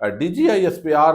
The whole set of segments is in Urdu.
DGISPR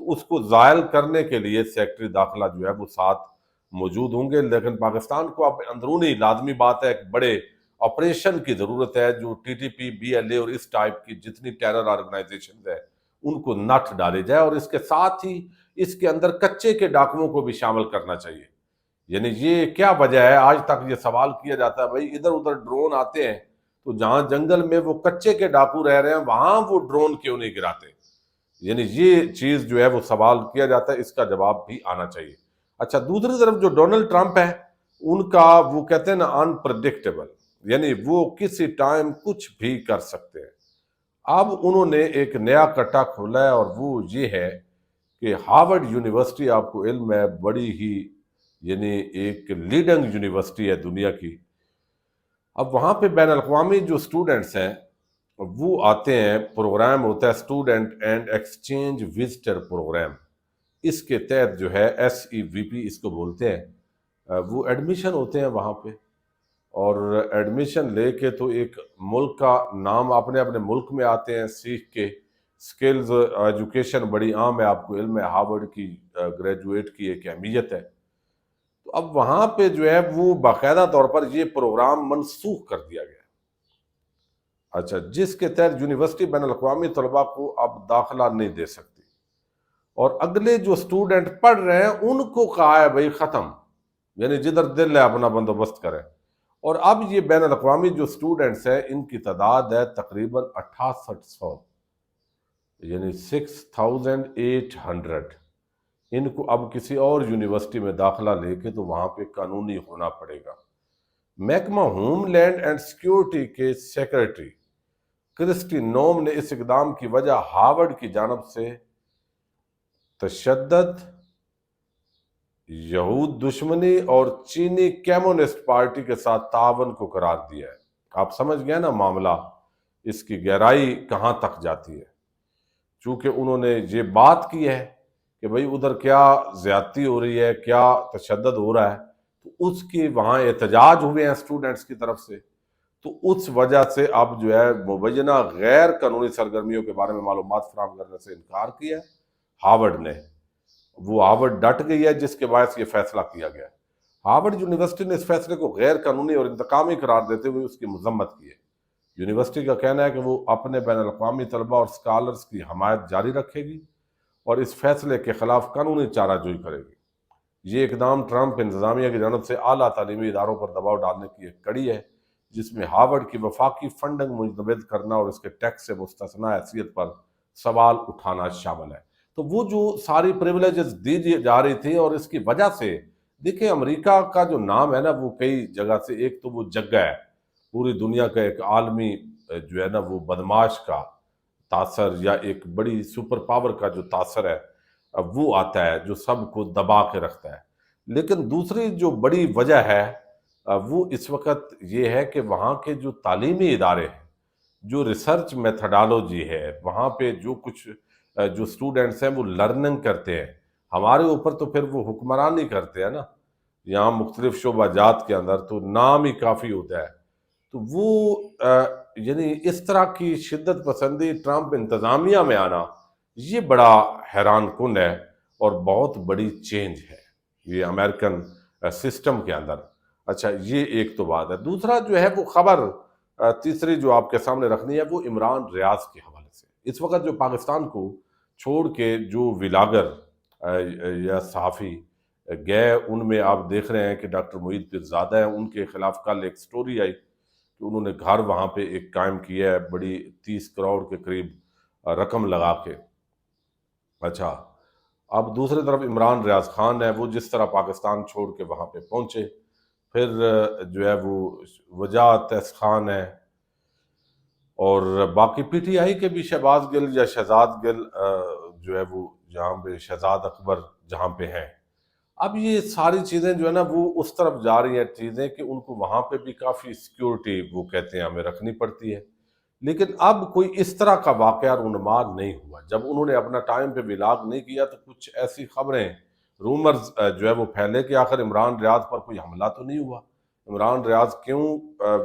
تو اس کو زائل کرنے کے لیے سیکرٹری داخلہ جو ہے وہ ساتھ موجود ہوں گے. لیکن پاکستان کو اب اندرونی لازمی بات ہے ایک بڑے آپریشن کی ضرورت ہے، جو T T P, B L A اور اس ٹائپ کی جتنی ٹیرر آرگنائزیشن ہے ان کو نٹھ ڈالے جائے، اور اس کے ساتھ ہی اس کے اندر کچے کے ڈاکوؤں کو بھی شامل کرنا چاہیے. یعنی یہ کیا وجہ ہے، آج تک یہ سوال کیا جاتا ہے بھائی ادھر ادھر ڈرون آتے ہیں تو جہاں جنگل میں وہ کچے کے ڈاکو رہ رہے ہیں وہاں وہ ڈرون کیوں نہیں گراتے؟ یعنی یہ چیز جو ہے وہ سوال کیا جاتا ہے، اس کا جواب بھی آنا چاہیے. اچھا، دوسری طرف جو ڈونلڈ ٹرمپ ہے ان کا وہ کہتے ہیں نا انپریڈکٹیبل، یعنی وہ کسی ٹائم کچھ بھی کر سکتے ہیں. اب انہوں نے ایک نیا کٹا کھولا ہے، اور وہ یہ ہے کہ ہارورڈ یونیورسٹی، آپ کو علم ہے، بڑی ہی یعنی ایک لیڈنگ یونیورسٹی ہے دنیا کی. اب وہاں پہ بین الاقوامی جو اسٹوڈنٹس ہیں وہ آتے ہیں، پروگرام ہوتا ہے student and exchange visitor programme. اس کے تحت جو ہے SEVP اس کو بولتے ہیں، وہ ایڈمیشن ہوتے ہیں وہاں پہ، اور ایڈمیشن لے کے تو ایک ملک کا نام اپنے اپنے ملک میں آتے ہیں سیکھ کے. سکلز ایجوکیشن بڑی عام ہے، آپ کو علم ہے، ہارورڈ کی گریجویٹ کی ایک اہمیت ہے. تو اب وہاں پہ جو ہے وہ باقاعدہ طور پر یہ پروگرام منسوخ کر دیا گیا. اچھا، جس کے تحت یونیورسٹی بین الاقوامی طلباء کو اب داخلہ نہیں دے سکتی، اور اگلے جو اسٹوڈنٹ پڑھ رہے ہیں ان کو کہا ہے بھائی ختم، یعنی جدھر دل ہے اپنا بندوبست کریں. اور اب یہ بین الاقوامی جو اسٹوڈنٹس ہیں ان کی تعداد ہے تقریباً 6800، یعنی 6800. ان کو اب کسی اور یونیورسٹی میں داخلہ لے کے تو وہاں پہ قانونی ہونا پڑے گا. محکمہ ہوم لینڈ اینڈ سیکیورٹی کے سیکرٹری کرسٹی نوم نے اس اقدام کی وجہ ہارورڈ کی جانب سے تشدد، یہود دشمنی اور چینی کمیونسٹ پارٹی کے ساتھ تعاون کو قرار دیا ہے. آپ سمجھ گئے نا معاملہ، اس کی گہرائی کہاں تک جاتی ہے. چونکہ انہوں نے یہ بات کی ہے کہ بھئی ادھر کیا زیادتی ہو رہی ہے، کیا تشدد ہو رہا ہے، تو اس کی وہاں احتجاج ہوئے ہیں اسٹوڈنٹس کی طرف سے. تو اس وجہ سے اب جو ہے مبینہ غیر قانونی سرگرمیوں کے بارے میں معلومات فراہم کرنے سے انکار کیا ہے ہارورڈ نے. وہ ہارورڈ ڈٹ گئی ہے، جس کے باعث یہ فیصلہ کیا گیا. ہارورڈ یونیورسٹی نے اس فیصلے کو غیر قانونی اور انتقامی قرار دیتے ہوئے اس کی مذمت کی ہے. یونیورسٹی کا کہنا ہے کہ وہ اپنے بین الاقوامی طلباء اور اسکالرز کی حمایت جاری رکھے گی اور اس فیصلے کے خلاف قانونی چارہ جوئی کرے گی. یہ اقدام ٹرمپ انتظامیہ کی جانب سے اعلیٰ تعلیمی اداروں پر دباؤ ڈالنے کی ایک کڑی ہے، جس میں ہارورڈ کی وفاقی فنڈنگ مسترد کرنا اور اس کے ٹیکس سے مستثنی حیثیت پر سوال اٹھانا شامل ہے. تو وہ جو ساری پریولیجز دی جا رہی تھی، اور اس کی وجہ سے دیکھیں امریکہ کا جو نام ہے نا وہ کئی جگہ سے، ایک تو وہ جگہ ہے، پوری دنیا کا ایک عالمی جو ہے نا وہ بدماش کا تاثر یا ایک بڑی سپر پاور کا جو تاثر ہے وہ آتا ہے جو سب کو دبا کے رکھتا ہے. لیکن دوسری جو بڑی وجہ ہے وہ اس وقت یہ ہے کہ وہاں کے جو تعلیمی ادارے ہیں، جو ریسرچ میتھڈالوجی ہے، وہاں پہ جو کچھ جو اسٹوڈنٹس ہیں وہ لرننگ کرتے ہیں. ہمارے اوپر تو پھر وہ حکمرانی کرتے ہیں نا، یہاں مختلف شعبہ جات کے اندر تو نام ہی کافی ہوتا ہے. تو وہ یعنی اس طرح کی شدت پسندی ٹرمپ انتظامیہ میں آنا یہ بڑا حیران کن ہے اور بہت بڑی چینج ہے یہ امریکن سسٹم کے اندر. اچھا، یہ ایک تو بات ہے. دوسرا جو ہے وہ خبر تیسری جو آپ کے سامنے رکھنی ہے وہ عمران ریاض کے حوالے سے. اس وقت جو پاکستان کو چھوڑ کے جو ولاگر یا صحافی گئے، ان میں آپ دیکھ رہے ہیں کہ ڈاکٹر معید پیرزادہ ہیں، ان کے خلاف کل ایک سٹوری آئی کہ انہوں نے گھر وہاں پہ ایک قائم کیا ہے بڑی 30 کروڑ کے قریب رقم لگا کے. اچھا، اب دوسری طرف عمران ریاض خان ہے، وہ جس طرح پاکستان چھوڑ کے وہاں پہ پہنچے، پھر جو ہے وہ وجاہت تیس خان ہے، اور باقی پی ٹی آئی کے بھی شہباز گل یا شہزاد گل جو ہے وہ جہاں پہ شہزاد اکبر جہاں پہ ہیں. اب یہ ساری چیزیں جو ہے نا وہ اس طرف جا رہی ہیں چیزیں کہ ان کو وہاں پہ بھی کافی سیکیورٹی وہ کہتے ہیں ہمیں رکھنی پڑتی ہے. لیکن اب کوئی اس طرح کا واقعہ رونما نہیں ہوا. جب انہوں نے اپنا ٹائم پہ ولاگ نہیں کیا تو کچھ ایسی خبریں، رومرز جو ہے وہ پھیلے کہ آخر عمران ریاض پر کوئی حملہ تو نہیں ہوا، عمران ریاض کیوں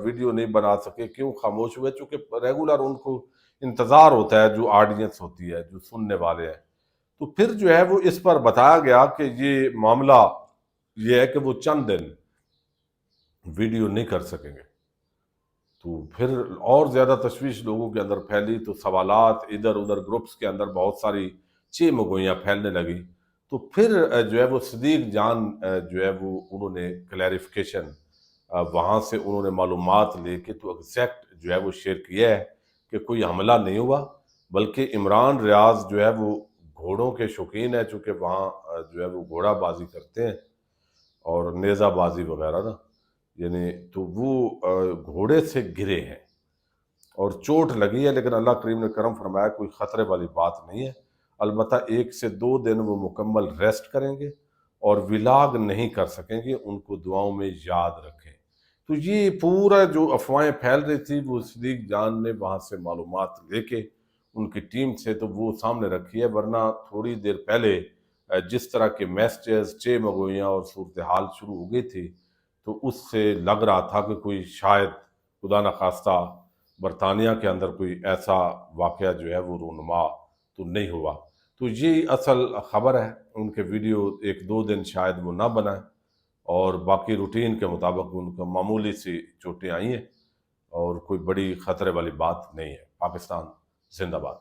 ویڈیو نہیں بنا سکے، کیوں خاموش ہوئے. چونکہ ریگولر ان کو انتظار ہوتا ہے، جو آڈینس ہوتی ہے، جو سننے والے ہیں، تو پھر جو ہے وہ اس پر بتایا گیا کہ یہ معاملہ یہ ہے کہ وہ چند دن ویڈیو نہیں کر سکیں گے. تو پھر اور زیادہ تشویش لوگوں کے اندر پھیلی، تو سوالات ادھر ادھر گروپس کے اندر بہت ساری مگوئیاں پھیلنے لگی. تو پھر جو ہے وہ صدیق جان جو ہے وہ انہوں نے کلیریفیکیشن وہاں سے انہوں نے معلومات لے کے تو ایگزیکٹ جو ہے وہ شیئر کیا ہے کہ کوئی حملہ نہیں ہوا، بلکہ عمران ریاض جو ہے وہ گھوڑوں کے شوقین ہے، چونکہ وہاں جو ہے وہ گھوڑا بازی کرتے ہیں اور نیزہ بازی وغیرہ نا، یعنی تو وہ گھوڑے سے گرے ہیں اور چوٹ لگی ہے، لیکن اللہ کریم نے کرم فرمایا کوئی خطرے والی بات نہیں ہے. البتہ 1 سے 2 دن وہ مکمل ریسٹ کریں گے اور ولاگ نہیں کر سکیں گے، ان کو دعاؤں میں یاد رکھیں. تو یہ پورا جو افواہیں پھیل رہی تھی وہ صدیق جان نے وہاں سے معلومات لے کے ان کی ٹیم سے تو وہ سامنے رکھی ہے، ورنہ تھوڑی دیر پہلے جس طرح کے میسیجز مگوئیاں اور صورتحال شروع ہو گئی تھی تو اس سے لگ رہا تھا کہ کوئی شاید خدا نخواستہ برطانیہ کے اندر کوئی ایسا واقعہ جو ہے وہ رونما تو نہیں ہوا. تو یہ اصل خبر ہے. ان کے ویڈیو 1 2 دن شاید وہ نہ بنائیں اور باقی روٹین کے مطابق ان کو معمولی سی چوٹیں آئی ہیں اور کوئی بڑی خطرے والی بات نہیں ہے. پاکستان زندہ باد.